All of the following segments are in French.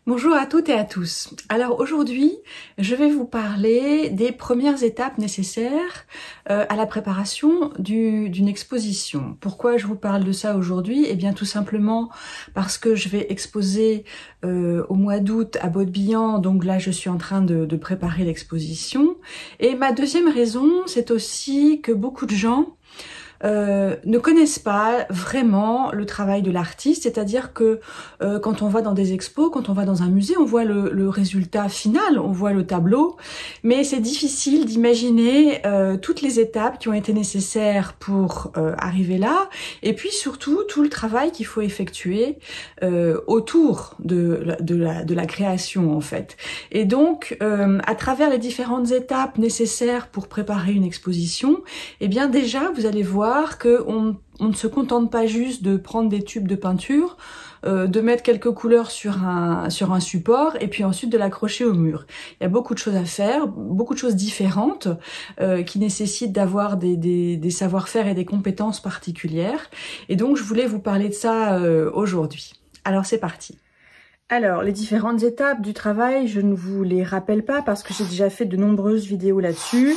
Bonjour à toutes et à tous. Alors aujourd'hui, je vais vous parler des premières étapes nécessaires à la préparation d'une exposition. Pourquoi je vous parle de ça aujourd'hui? Eh bien tout simplement parce que je vais exposer au mois d'août à Bodebillan, donc là je suis en train de préparer l'exposition. Et ma deuxième raison, c'est aussi que beaucoup de gens ne connaissent pas vraiment le travail de l'artiste, c'est-à-dire que quand on va dans des expos, quand on va dans un musée, on voit le résultat final, on voit le tableau, mais c'est difficile d'imaginer toutes les étapes qui ont été nécessaires pour arriver là, et puis surtout tout le travail qu'il faut effectuer autour de la création en fait. Et donc à travers les différentes étapes nécessaires pour préparer une exposition, eh bien déjà vous allez voir qu'on ne se contente pas juste de prendre des tubes de peinture, de mettre quelques couleurs sur un support et puis ensuite de l'accrocher au mur. Il y a beaucoup de choses à faire, beaucoup de choses différentes qui nécessitent d'avoir des savoir-faire et des compétences particulières. Et donc je voulais vous parler de ça aujourd'hui. Alors c'est parti. Alors, les différentes étapes du travail, je ne vous les rappelle pas parce que j'ai déjà fait de nombreuses vidéos là-dessus.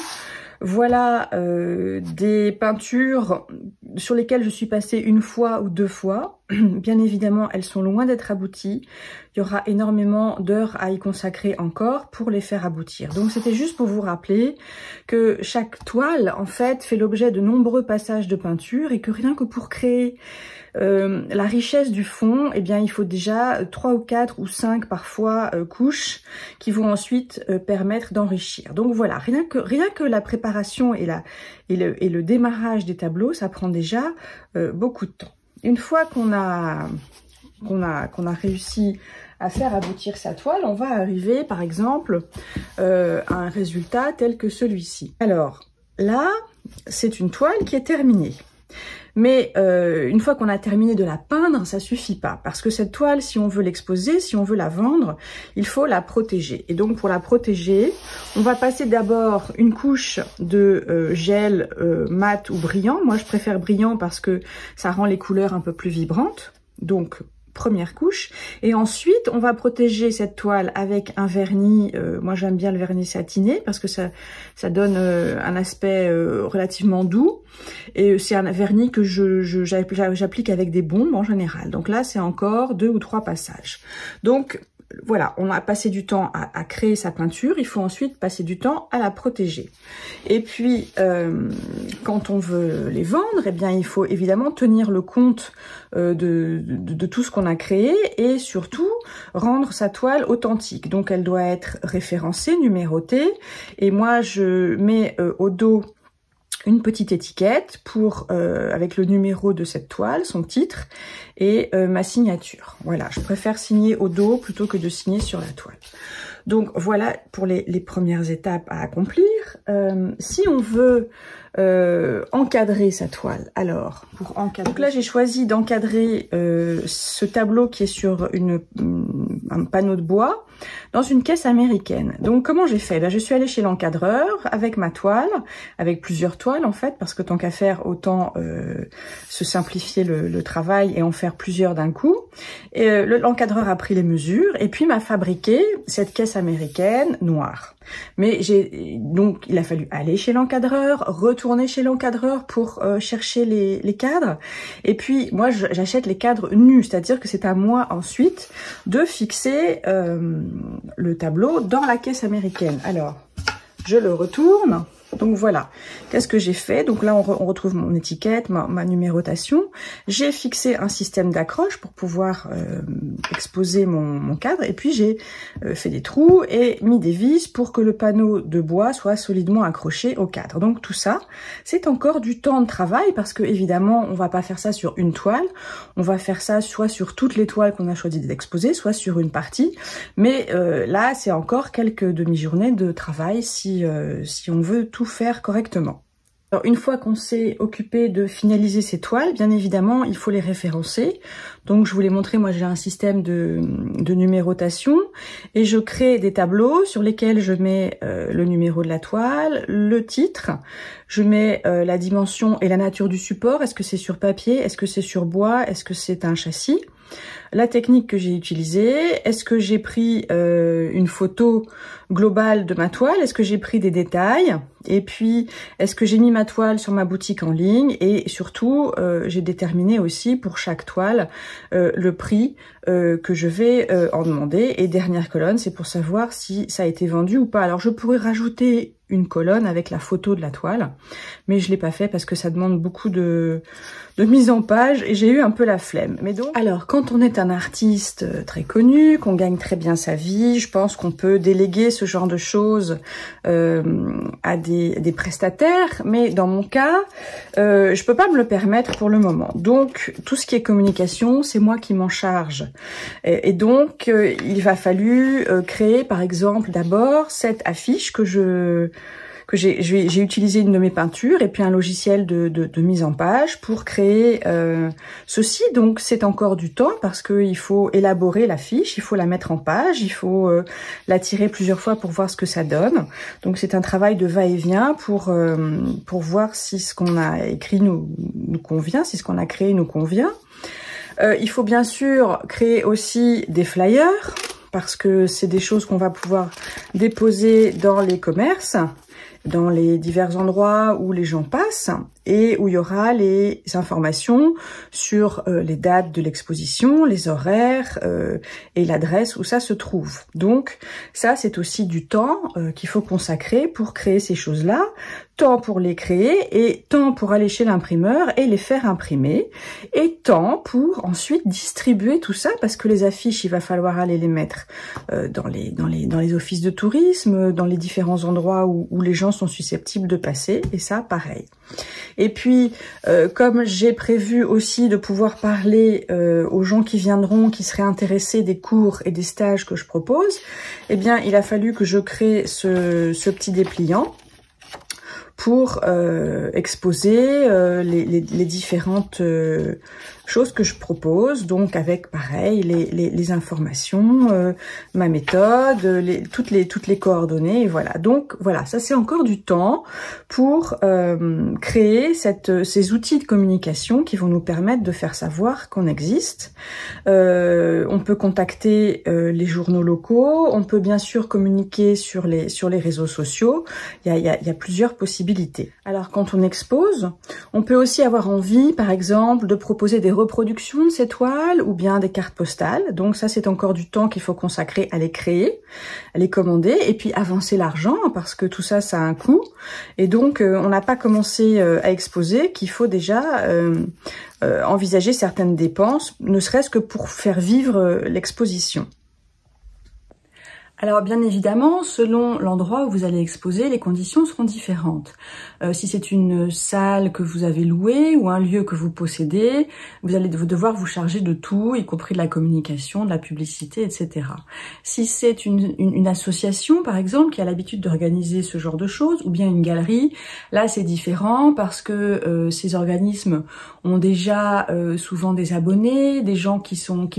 Voilà des peintures sur lesquelles je suis passée une fois ou deux fois. Bien évidemment, elles sont loin d'être abouties. Il y aura énormément d'heures à y consacrer encore pour les faire aboutir. Donc c'était juste pour vous rappeler que chaque toile, en fait, fait l'objet de nombreux passages de peinture et que rien que pour créer la richesse du fond, eh bien il faut déjà 3 ou 4 ou 5 parfois couches qui vont ensuite permettre d'enrichir. Donc voilà, rien que la préparation et le démarrage des tableaux, ça prend déjà beaucoup de temps. Une fois qu'on a réussi à faire aboutir sa toile, on va arriver par exemple à un résultat tel que celui-ci. Alors là, c'est une toile qui est terminée. Mais une fois qu'on a terminé de la peindre, ça suffit pas. Parce que cette toile, si on veut l'exposer, si on veut la vendre, il faut la protéger. Et donc pour la protéger, on va passer d'abord une couche de gel mat ou brillant. Moi je préfère brillant parce que ça rend les couleurs un peu plus vibrantes. Donc première couche, et ensuite on va protéger cette toile avec un vernis, moi j'aime bien le vernis satiné parce que ça donne un aspect relativement doux, et c'est un vernis que j'applique avec des bombes en général. Donc là c'est encore 2 ou 3 passages. Donc voilà, on a passé du temps à créer sa peinture, il faut ensuite passer du temps à la protéger. Et puis, quand on veut les vendre, eh bien, il faut évidemment tenir le compte de tout ce qu'on a créé et surtout rendre sa toile authentique. Donc, elle doit être référencée, numérotée. Et moi, je mets au dos une petite étiquette pour avec le numéro de cette toile, son titre et ma signature. Voilà, je préfère signer au dos plutôt que de signer sur la toile. Donc voilà pour les premières étapes à accomplir. Si on veut encadrer sa toile, alors pour encadrer, donc là j'ai choisi d'encadrer ce tableau qui est sur un panneau de bois dans une caisse américaine. Donc comment j'ai fait? Ben, je suis allée chez l'encadreur avec ma toile, avec plusieurs toiles en fait, parce que tant qu'à faire, autant se simplifier le travail et en faire plusieurs d'un coup. Et l'encadreur a pris les mesures et puis m'a fabriqué cette caisse américaine noire. Mais donc il a fallu aller chez l'encadreur, retourner chez l'encadreur pour chercher les cadres. Et puis moi j'achète les cadres nus, c'est-à-dire que c'est à moi ensuite de fixer le tableau dans la caisse américaine. Alors je le retourne. Donc voilà, qu'est-ce que j'ai fait? Donc là on retrouve mon étiquette, ma numérotation. J'ai fixé un système d'accroche pour pouvoir exposer mon cadre, et puis j'ai fait des trous et mis des vis pour que le panneau de bois soit solidement accroché au cadre. Donc tout ça, c'est encore du temps de travail parce que évidemment on va pas faire ça sur une toile, on va faire ça soit sur toutes les toiles qu'on a choisi d'exposer, soit sur une partie. Mais là c'est encore quelques demi-journées de travail si on veut tout faire correctement. Alors, une fois qu'on s'est occupé de finaliser ces toiles, bien évidemment, il faut les référencer. Donc, je vous l'ai montré, moi, j'ai un système de numérotation et je crée des tableaux sur lesquels je mets le numéro de la toile, le titre, je mets la dimension et la nature du support. Est-ce que c'est sur papier? Est-ce que c'est sur bois? Est-ce que c'est un châssis? la technique que j'ai utilisée, est-ce que j'ai pris une photo globale de ma toile, est-ce que j'ai pris des détails, et puis est-ce que j'ai mis ma toile sur ma boutique en ligne, et surtout j'ai déterminé aussi pour chaque toile le prix que je vais en demander. Et dernière colonne, c'est pour savoir si ça a été vendu ou pas. Alors je pourrais rajouter une colonne avec la photo de la toile, mais je l'ai pas fait parce que ça demande beaucoup de mise en page et j'ai eu un peu la flemme. Mais donc, alors quand on est un artiste très connu, qu'on gagne très bien sa vie, je pense qu'on peut déléguer ce genre de choses à des prestataires, mais dans mon cas, je peux pas me le permettre pour le moment. Donc tout ce qui est communication, c'est moi qui m'en charge. Et donc il va fallu créer par exemple d'abord cette affiche que j'ai utilisé une de mes peintures et puis un logiciel de mise en page pour créer ceci. Donc c'est encore du temps parce qu'il faut élaborer la fiche, il faut la mettre en page, il faut la tirer plusieurs fois pour voir ce que ça donne. Donc c'est un travail de va-et-vient pour voir si ce qu'on a écrit nous convient, si ce qu'on a créé nous convient. Il faut bien sûr créer aussi des flyers parce que c'est des choses qu'on va pouvoir déposer dans les commerces, dans les divers endroits où les gens passent et où il y aura les informations sur les dates de l'exposition, les horaires et l'adresse où ça se trouve. Donc ça, c'est aussi du temps qu'il faut consacrer pour créer ces choses-là, temps pour les créer et temps pour aller chez l'imprimeur et les faire imprimer et temps pour ensuite distribuer tout ça parce que les affiches, il va falloir aller les mettre dans les offices de tourisme, dans les différents endroits où les gens sont susceptibles de passer et ça, pareil. Et puis, comme j'ai prévu aussi de pouvoir parler aux gens qui viendront, qui seraient intéressés des cours et des stages que je propose, eh bien, il a fallu que je crée ce petit dépliant pour exposer les différentes choses que je propose, donc avec pareil les informations, ma méthode, toutes les coordonnées, et voilà. Donc voilà, ça c'est encore du temps pour créer ces outils de communication qui vont nous permettre de faire savoir qu'on existe. On peut contacter les journaux locaux, on peut bien sûr communiquer sur les réseaux sociaux. Il y a plusieurs possibilités. Alors quand on expose, on peut aussi avoir envie, par exemple, de proposer des reproductions de ces toiles ou bien des cartes postales. Donc ça, c'est encore du temps qu'il faut consacrer à les créer, à les commander et puis avancer l'argent parce que tout ça, ça a un coût. Et donc, on n'a pas commencé à exposer qu'il faut déjà envisager certaines dépenses, ne serait-ce que pour faire vivre l'exposition. Alors bien évidemment, selon l'endroit où vous allez exposer, les conditions seront différentes. Si c'est une salle que vous avez louée ou un lieu que vous possédez, vous allez devoir vous charger de tout, y compris de la communication, de la publicité, etc. Si c'est une association, par exemple, qui a l'habitude d'organiser ce genre de choses, ou bien une galerie, là c'est différent parce que ces organismes ont déjà souvent des abonnés, des gens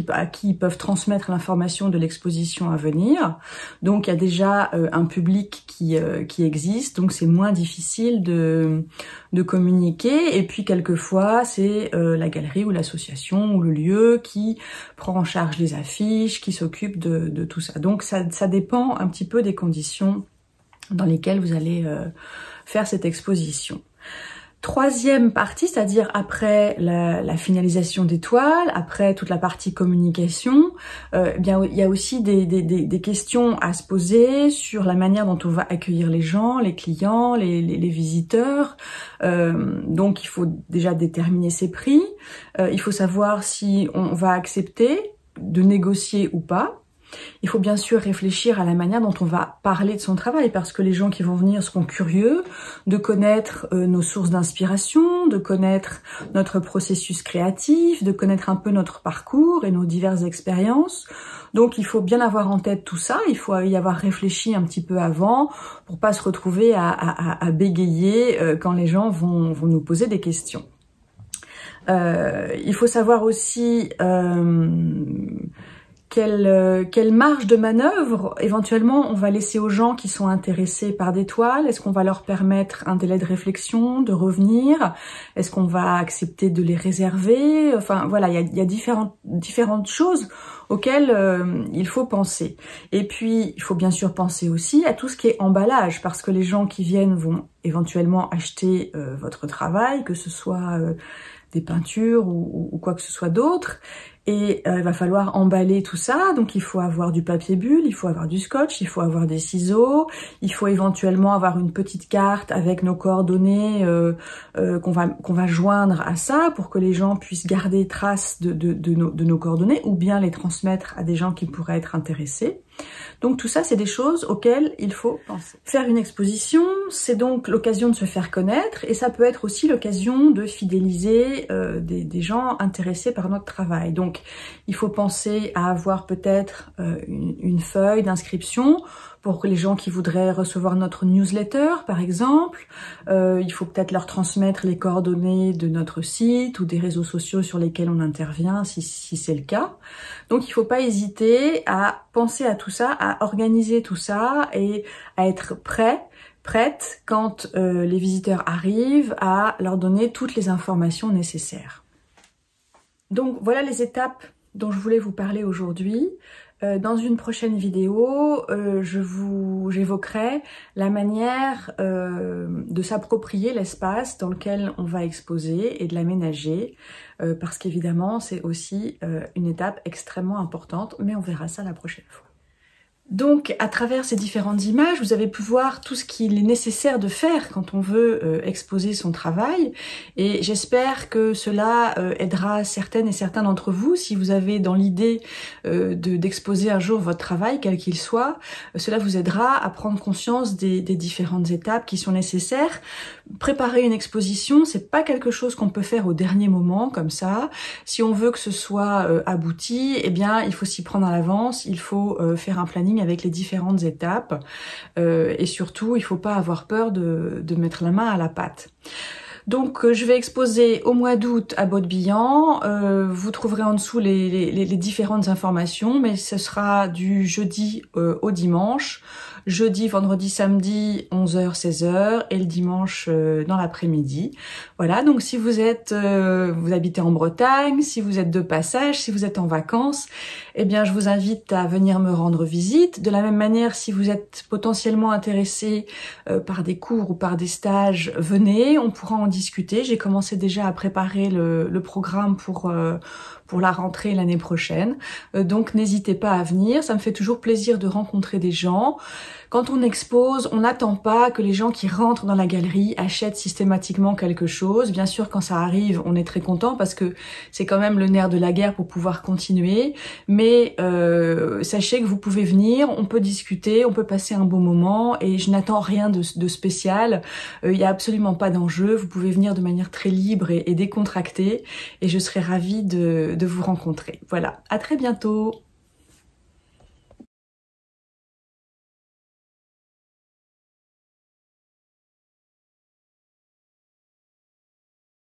à qui ils peuvent transmettre l'information de l'exposition à venir. Donc il y a déjà un public qui existe, donc c'est moins difficile de communiquer. Et puis quelquefois c'est la galerie ou l'association ou le lieu qui prend en charge les affiches, qui s'occupe de tout ça. Donc ça dépend un petit peu des conditions dans lesquelles vous allez faire cette exposition. Troisième partie, c'est-à-dire après la finalisation des toiles, après toute la partie communication, bien il y a aussi des questions à se poser sur la manière dont on va accueillir les gens, les clients, les visiteurs. Donc il faut déjà déterminer ses prix. Il faut savoir si on va accepter de négocier ou pas. Il faut bien sûr réfléchir à la manière dont on va parler de son travail parce que les gens qui vont venir seront curieux de connaître nos sources d'inspiration, de connaître notre processus créatif, de connaître un peu notre parcours et nos diverses expériences. Donc il faut bien avoir en tête tout ça, il faut y avoir réfléchi un petit peu avant pour pas se retrouver à bégayer quand les gens vont nous poser des questions. Il faut savoir aussi quelle marge de manœuvre éventuellement on va laisser aux gens qui sont intéressés par des toiles? Est-ce qu'on va leur permettre un délai de réflexion, de revenir? Est-ce qu'on va accepter de les réserver? Enfin voilà, il y a différentes choses auxquelles il faut penser. Et puis, il faut bien sûr penser aussi à tout ce qui est emballage, parce que les gens qui viennent vont éventuellement acheter votre travail, que ce soit des peintures ou quoi que ce soit d'autre. Et il va falloir emballer tout ça, donc il faut avoir du papier bulle, il faut avoir du scotch, il faut avoir des ciseaux, il faut éventuellement avoir une petite carte avec nos coordonnées qu'on va joindre à ça pour que les gens puissent garder trace de nos coordonnées ou bien les transmettre à des gens qui pourraient être intéressés. Donc tout ça, c'est des choses auxquelles il faut penser. Faire une exposition, c'est donc l'occasion de se faire connaître et ça peut être aussi l'occasion de fidéliser des gens intéressés par notre travail. Donc il faut penser à avoir peut-être une feuille d'inscription pour les gens qui voudraient recevoir notre newsletter, par exemple. Il faut peut-être leur transmettre les coordonnées de notre site ou des réseaux sociaux sur lesquels on intervient, si c'est le cas. Donc, il ne faut pas hésiter à penser à tout ça, à organiser tout ça et à être prête quand les visiteurs arrivent, à leur donner toutes les informations nécessaires. Donc, voilà les étapes dont je voulais vous parler aujourd'hui. Dans une prochaine vidéo, j'évoquerai la manière de s'approprier l'espace dans lequel on va exposer et de l'aménager, parce qu'évidemment, c'est aussi une étape extrêmement importante, mais on verra ça la prochaine fois. Donc, à travers ces différentes images, vous avez pu voir tout ce qu'il est nécessaire de faire quand on veut exposer son travail. Et j'espère que cela aidera certaines et certains d'entre vous. Si vous avez dans l'idée d'exposer un jour votre travail, quel qu'il soit, cela vous aidera à prendre conscience des différentes étapes qui sont nécessaires. Préparer une exposition, c'est pas quelque chose qu'on peut faire au dernier moment, comme ça. Si on veut que ce soit abouti, eh bien, il faut s'y prendre à l'avance, il faut faire un planning avec les différentes étapes et surtout il ne faut pas avoir peur de mettre la main à la pâte. Donc je vais exposer au mois d'août à Bottebillon, vous trouverez en dessous les différentes informations, mais ce sera du jeudi au dimanche, jeudi, vendredi, samedi 11h, 16h et le dimanche dans l'après-midi. Voilà, donc si vous habitez en Bretagne, si vous êtes de passage, si vous êtes en vacances, eh bien je vous invite à venir me rendre visite. De la même manière, si vous êtes potentiellement intéressé par des cours ou par des stages, venez, on pourra en discuter. J'ai commencé déjà à préparer le programme pour la rentrée l'année prochaine. Donc n'hésitez pas à venir, ça me fait toujours plaisir de rencontrer des gens. Quand on expose, on n'attend pas que les gens qui rentrent dans la galerie achètent systématiquement quelque chose. Bien sûr, quand ça arrive, on est très content parce que c'est quand même le nerf de la guerre pour pouvoir continuer. Mais sachez que vous pouvez venir, on peut discuter, on peut passer un bon moment et je n'attends rien de spécial. Il n'y a absolument pas d'enjeu. Vous pouvez venir de manière très libre et décontractée et je serai ravie de vous rencontrer. Voilà, à très bientôt.